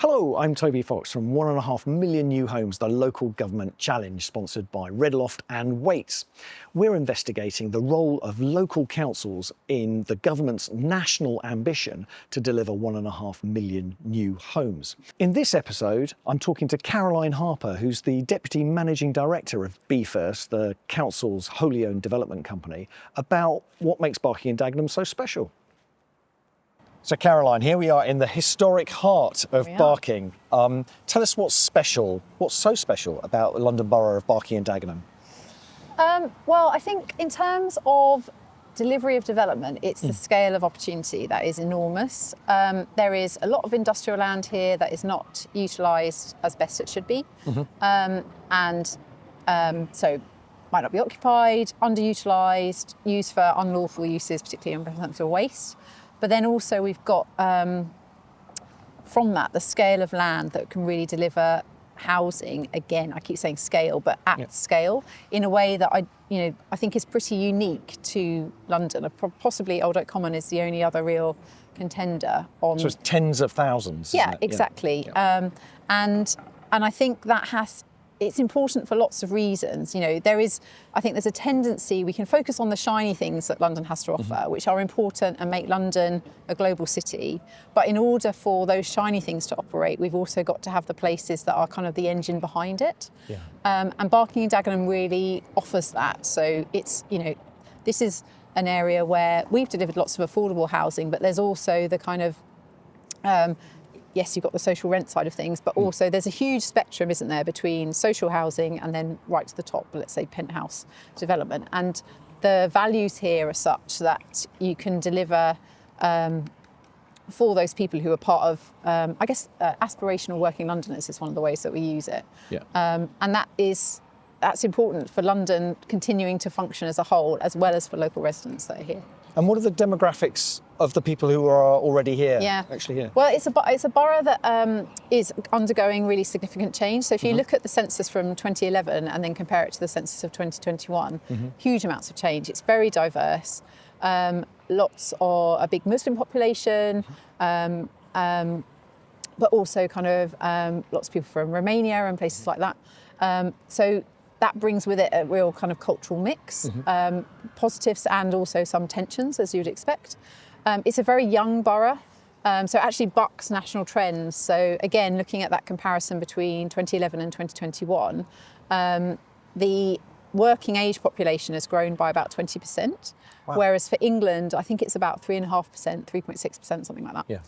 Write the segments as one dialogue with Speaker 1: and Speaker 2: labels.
Speaker 1: Hello, I'm Toby Fox from 1.5 Million New Homes, the local government challenge sponsored by Redloft and Waits. We're investigating the role of local councils in the government's national ambition to deliver 1.5 million new homes. In this episode, I'm talking to Caroline Harper, who's the Deputy Managing Director of BFirst, the council's wholly owned development company, about what makes Barking and Dagenham so special. So Caroline, here we are in the historic heart of Barking. Tell us what's so special about the London Borough of Barking and Dagenham?
Speaker 2: Well, I think in terms of delivery of development, it's the scale of opportunity that is enormous. There is a lot of industrial land here that is not utilised as best it should be. So might not be occupied, underutilised, used for unlawful uses, particularly environmental waste. But then also we've got, from that, the scale of land that can really deliver housing, again, I keep saying scale, but at scale, in a way that I think is pretty unique to London. Possibly Old Oak Common is the only other real contender on...
Speaker 1: So it's tens of thousands, isn't it?
Speaker 2: Exactly.
Speaker 1: Yeah.
Speaker 2: And I think it's important for lots of reasons. I think there's a tendency, we can focus on the shiny things that London has to offer, which are important and make London a global city. But in order for those shiny things to operate, we've also got to have the places that are kind of the engine behind it. Yeah. And Barking and Dagenham really offers that. So it's, this is an area where we've delivered lots of affordable housing, but there's also the kind of, yes, you've got the social rent side of things, but also there's a huge spectrum, isn't there, between social housing and then right to the top, let's say penthouse development. And the values here are such that you can deliver for those people who are part of, aspirational working Londoners is one of the ways that we use it. Yeah. And that's important for London continuing to function as a whole, as well as for local residents that are here.
Speaker 1: And what are the demographics of the people who are already here, actually here?
Speaker 2: Well, it's a borough that is undergoing really significant change. So if you look at the census from 2011 and then compare it to the census of 2021, huge amounts of change. It's very diverse. Lots of a big Muslim population, but also kind of lots of people from Romania and places like that. So that brings with it a real kind of cultural mix, positives and also some tensions, as you'd expect. It's a very young borough, so it actually bucks national trends. So again, looking at that comparison between 2011 and 2021, the working age population has grown by about 20%, whereas for England, I think it's about 3.5%, 3.6%, something like that. Yeah.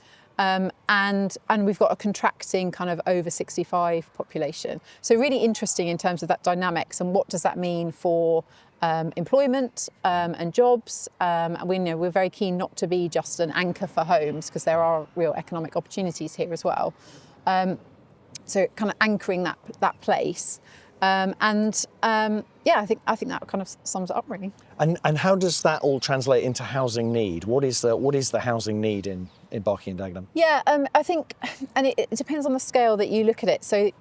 Speaker 2: And we've got a contracting kind of over 65 population. So really interesting in terms of that dynamics and what does that mean for employment and jobs. And we're very keen not to be just an anchor for homes because there are real economic opportunities here as well. So kind of anchoring that place. I think that kind of sums it up really.
Speaker 1: And how does that all translate into housing need? What is the housing need in Barking and Dagenham?
Speaker 2: Yeah, I think, and it depends on the scale that you look at it. So,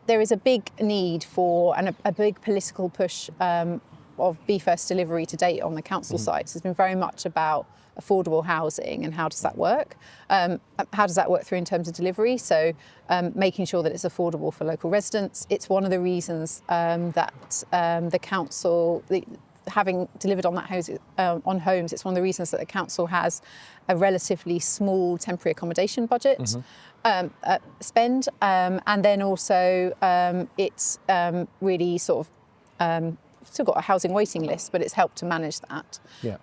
Speaker 2: there is a big need for and a big political push of BFirst delivery to date on the council sites. It's been very much about affordable housing and how does that work? How does that work through in terms of delivery? So making sure that it's affordable for local residents. It's one of the reasons that the council, having delivered on that on homes, it's one of the reasons that the council has a relatively small temporary accommodation budget spend. And then also it's really sort of still got a housing waiting list, but it's helped to manage that. Yeah.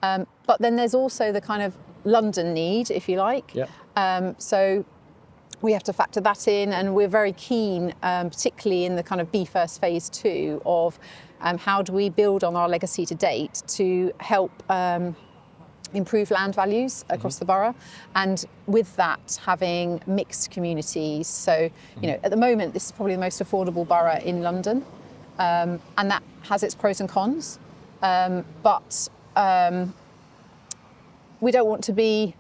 Speaker 2: But then there's also the kind of London need, if you like. Yeah. So we have to factor that in, and we're very keen, particularly in the kind of BFirst phase 2 of how do we build on our legacy to date to help improve land values across the borough, and with that having mixed communities. So, at the moment, this is probably the most affordable borough in London. And that has its pros and cons, but we don't want to be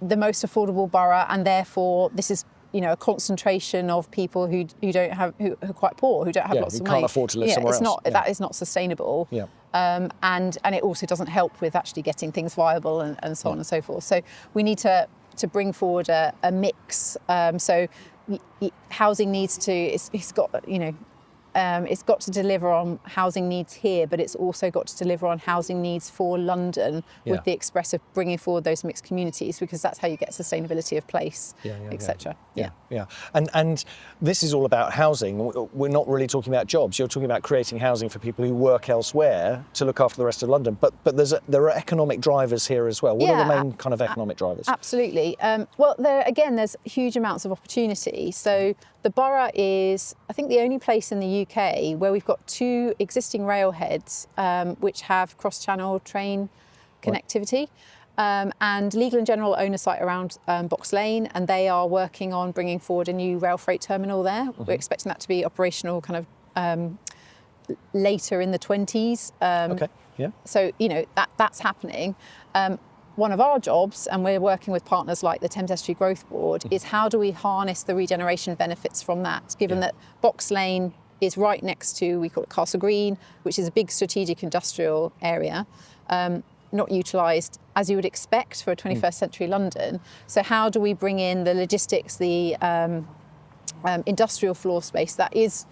Speaker 2: the most affordable borough, and therefore this is a concentration of people who are quite poor, who don't have lots of money.
Speaker 1: Can't afford to live somewhere else.
Speaker 2: That is not sustainable. Yeah. And it also doesn't help with actually getting things viable and so on and so forth. So we need to bring forward a mix. So housing needs to, it's got, it's got to deliver on housing needs here, but it's also got to deliver on housing needs for London with the express of bringing forward those mixed communities, because that's how you get sustainability of place, etc.
Speaker 1: Yeah. And this is all about housing. We're not really talking about jobs. You're talking about creating housing for people who work elsewhere to look after the rest of London. But there are economic drivers here as well. What are the main kind of economic drivers?
Speaker 2: Absolutely. Well, there's huge amounts of opportunity. So the Borough is, I think, the only place in the UK where we've got 2 existing railheads which have cross-channel train connectivity. And Legal and General own a site around Box Lane, and they are working on bringing forward a new rail freight terminal there. We're expecting that to be operational kind of later in the 20s. So, that's happening. One of our jobs, and we're working with partners like the Thames Estuary Growth Board, is how do we harness the regeneration benefits from that, given that Box Lane is right next to, we call it Castle Green, which is a big strategic industrial area, not utilised as you would expect for a 21st century London. So how do we bring in the logistics, the industrial floor space that is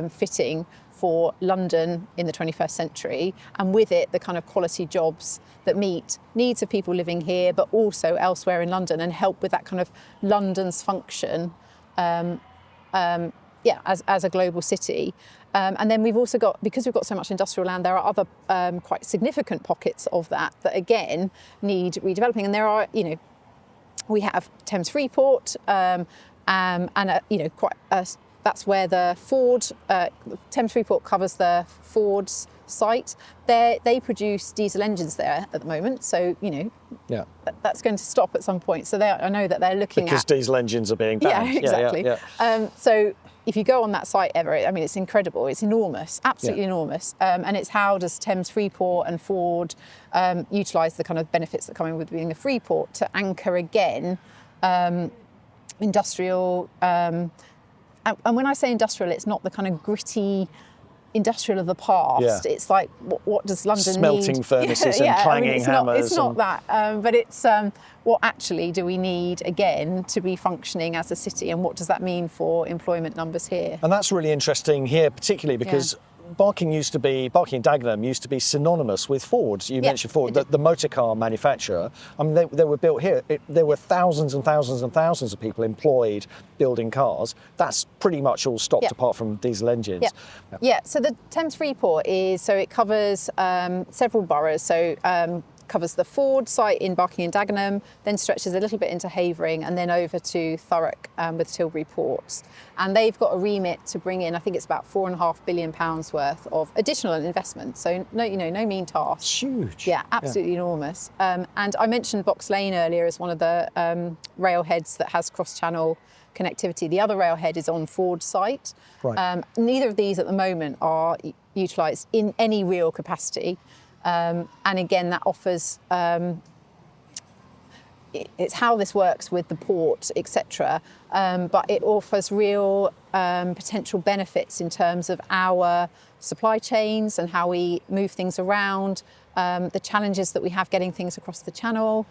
Speaker 2: fitting for London in the 21st century, and with it the kind of quality jobs that meet needs of people living here but also elsewhere in London, and help with that kind of London's function as a global city. And then we've also got, because we've got so much industrial land, there are other quite significant pockets of that again need redeveloping. And there are, we have Thames Freeport and that's where the Ford, Thames Freeport covers the Ford's site. They produce diesel engines there at the moment, so that's going to stop at some point. So I know that they're looking
Speaker 1: because diesel engines are being banned.
Speaker 2: Yeah, exactly. So if you go on that site ever, I mean, it's incredible. It's enormous, absolutely enormous. And it's how does Thames Freeport and Ford utilise the kind of benefits that come in with being a free port to anchor again industrial. And when I say industrial, it's not the kind of gritty industrial of the past. It's like, what does London need?
Speaker 1: Smelting furnaces and clanging hammers.
Speaker 2: It's not that, but it's what actually do we need again to be functioning as a city, and what does that mean for employment numbers here?
Speaker 1: And that's really interesting here, particularly because Barking and Dagenham used to be synonymous with Ford. You mentioned Ford, the motor car manufacturer. I mean, they were built here. There were thousands and thousands and thousands of people employed building cars. That's pretty much all stopped apart from diesel engines.
Speaker 2: So the Thames Freeport it covers several boroughs. So covers the Ford site in Barking and Dagenham, then stretches a little bit into Havering, and then over to Thurrock with Tilbury Ports. And they've got a remit to bring in, I think it's about £4.5 billion worth of additional investment. So no mean task.
Speaker 1: It's huge.
Speaker 2: Yeah, absolutely enormous. And I mentioned Box Lane earlier as one of the railheads that has cross-channel connectivity. The other railhead is on Ford's site.
Speaker 1: Right.
Speaker 2: Neither of these at the moment are utilised in any real capacity. And again, that offers, it's how this works with the port, etc. But it offers real potential benefits in terms of our supply chains and how we move things around, the challenges that we have getting things across the channel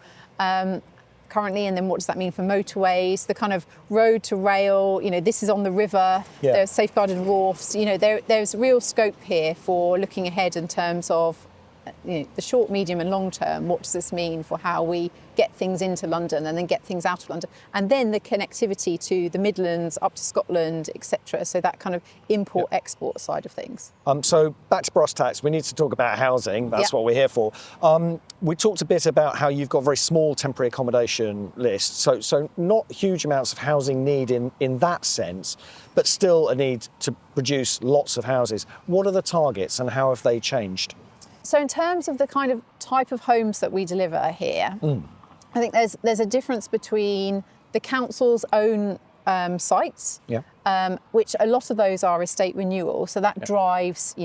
Speaker 2: currently, and then what does that mean for motorways, the kind of road to rail, this is on the river, there's safeguarded wharfs, there's real scope here for looking ahead in terms of the short, medium and long term. What does this mean for how we get things into London and then get things out of London, and then the connectivity to the Midlands, up to Scotland, etc. So that kind of import-export side of things.
Speaker 1: So back to brass tacks, we need to talk about housing. That's what we're here for. We talked a bit about how you've got a very small temporary accommodation list, so not huge amounts of housing need in that sense, but still a need to produce lots of houses. What are the targets and how have they changed?
Speaker 2: So in terms of the kind of type of homes that we deliver here, I think there's a difference between the council's own sites, which a lot of those are estate renewal. So that drives,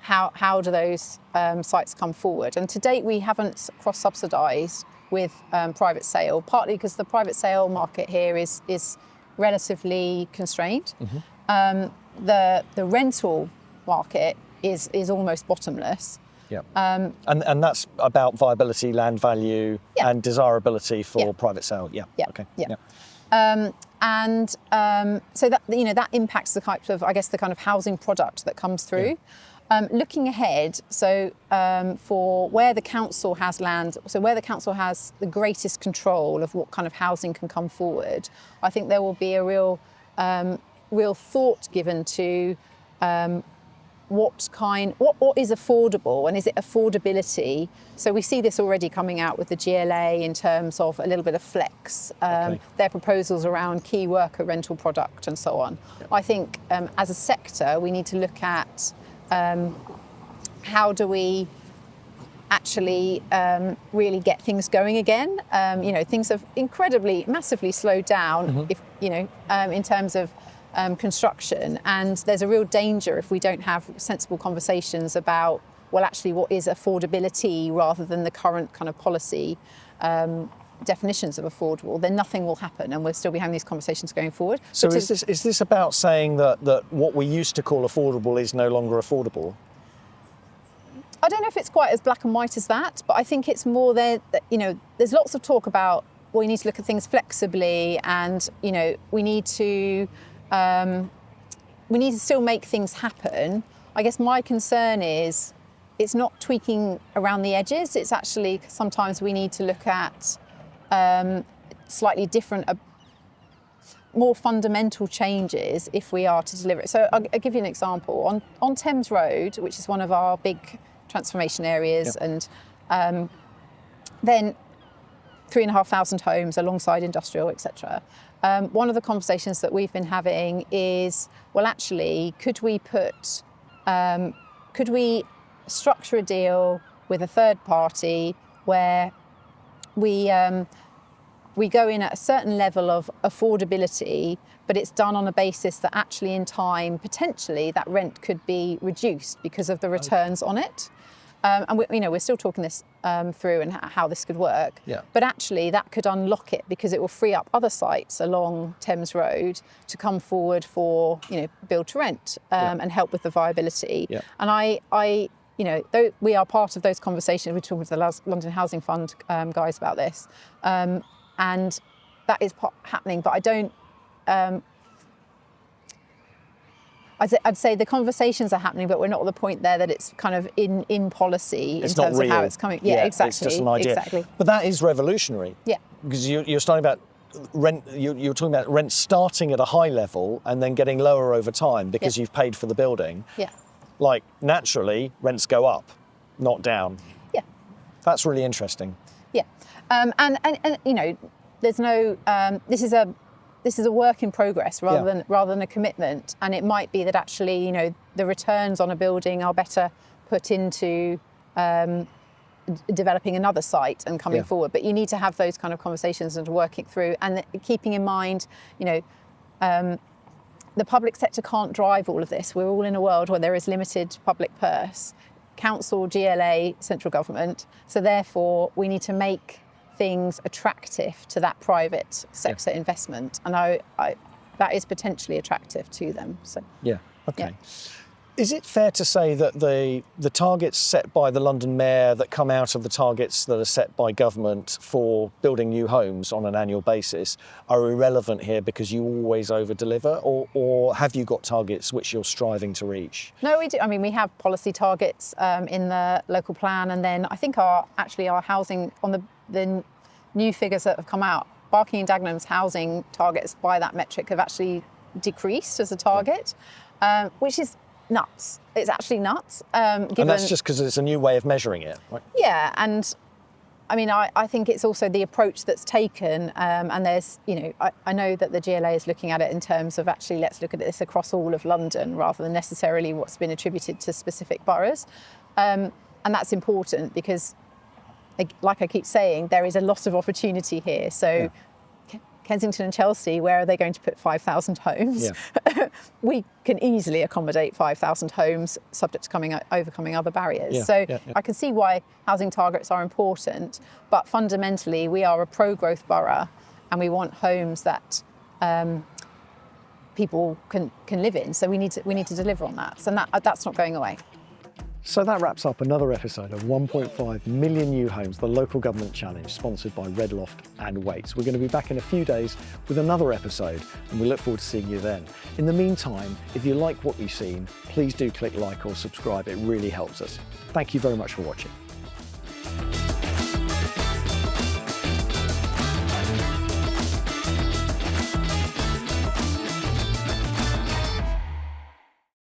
Speaker 2: how do those sites come forward? And to date, we haven't cross-subsidised with private sale, partly because the private sale market here is relatively constrained. The rental market is almost bottomless. And
Speaker 1: that's about viability, land value, and desirability for private sale.
Speaker 2: And so that, that impacts the types of, I guess, the kind of housing product that comes through. Looking ahead, so for where the council has land, so where the council has the greatest control of what kind of housing can come forward, I think there will be a real thought given to what is affordable, and is it affordability? So we see this already coming out with the GLA in terms of a little bit of flex, their proposals around key worker rental product and so on. I think as a sector we need to look at how do we actually really get things going again. Things have massively slowed down if in terms of construction, and there's a real danger if we don't have sensible conversations about, well, actually what is affordability rather than the current kind of policy definitions of affordable, then nothing will happen, and we'll still be having these conversations going forward.
Speaker 1: So is this about saying that what we used to call affordable is no longer affordable?
Speaker 2: I don't know if it's quite as black and white as that, but I think it's more there that, there's lots of talk about, well, we need to look at things flexibly, and we need to still make things happen. I guess my concern is it's not tweaking around the edges. It's actually sometimes we need to look at slightly different, more fundamental changes if we are to deliver it. So I'll give you an example. On Thames Road, which is one of our big transformation areas, and then 3,500 homes alongside industrial, etc. One of the conversations that we've been having is, well, actually, could we structure a deal with a third party where we go in at a certain level of affordability, but it's done on a basis that actually in time, potentially, that rent could be reduced because of the returns on it. And we're still talking this through and how this could work.
Speaker 1: Yeah.
Speaker 2: But actually that could unlock it, because it will free up other sites along Thames Road to come forward for build to rent and help with the viability. Yeah. And though we are part of those conversations, we're talking to the London Housing Fund guys about this, and that is happening. But I don't. I'd say the conversations are happening, but we're not at the point there that it's kind of in policy in terms of how it's coming. Yeah, exactly.
Speaker 1: It's just an idea.
Speaker 2: Exactly.
Speaker 1: But that is revolutionary. Yeah. Because you're starting about rent. You're talking about rent starting at a high level and then getting lower over time because you've paid for the building. Yeah. Like naturally, rents go up, not down. Yeah. That's really interesting. Yeah. And there's no. This is a work in progress rather than a commitment, and it might be that actually the returns on a building are better put into developing another site and coming forward. But you need to have those kind of conversations and to work it through, and keeping in mind the public sector can't drive all of this. We're all in a world where there is limited public purse, council, GLA, central government. So therefore we need to make things attractive to that private sector investment, and I that is potentially attractive to them. So Is it fair to say that the targets set by the London Mayor that come out of the targets that are set by government for building new homes on an annual basis are irrelevant here because you always over-deliver, or have you got targets which you're striving to reach? No, we do. I mean, we have policy targets in the local plan, and then I think our housing on the new figures that have come out, Barking and Dagenham's housing targets by that metric have actually decreased as a target, which is nuts. It's actually nuts. And that's just because it's a new way of measuring it, right? Yeah, and I mean, I think it's also the approach that's taken, and there's, I know that the GLA is looking at it in terms of actually let's look at this across all of London rather than necessarily what's been attributed to specific boroughs, and that's important because, like I keep saying, there is a lot of opportunity here. So Kensington and Chelsea, where are they going to put 5,000 homes? Yeah. We can easily accommodate 5,000 homes subject to overcoming other barriers. Yeah. I can see why housing targets are important, but fundamentally we are a pro-growth borough and we want homes that people can live in. So we need to deliver on that. So that's not going away. So that wraps up another episode of 1.5 million new homes, the local government challenge, sponsored by Redloft and Waits. We're going to be back in a few days with another episode, and we look forward to seeing you then. In the meantime, if you like what you've seen, please do click like or subscribe. It really helps us. Thank you very much for watching.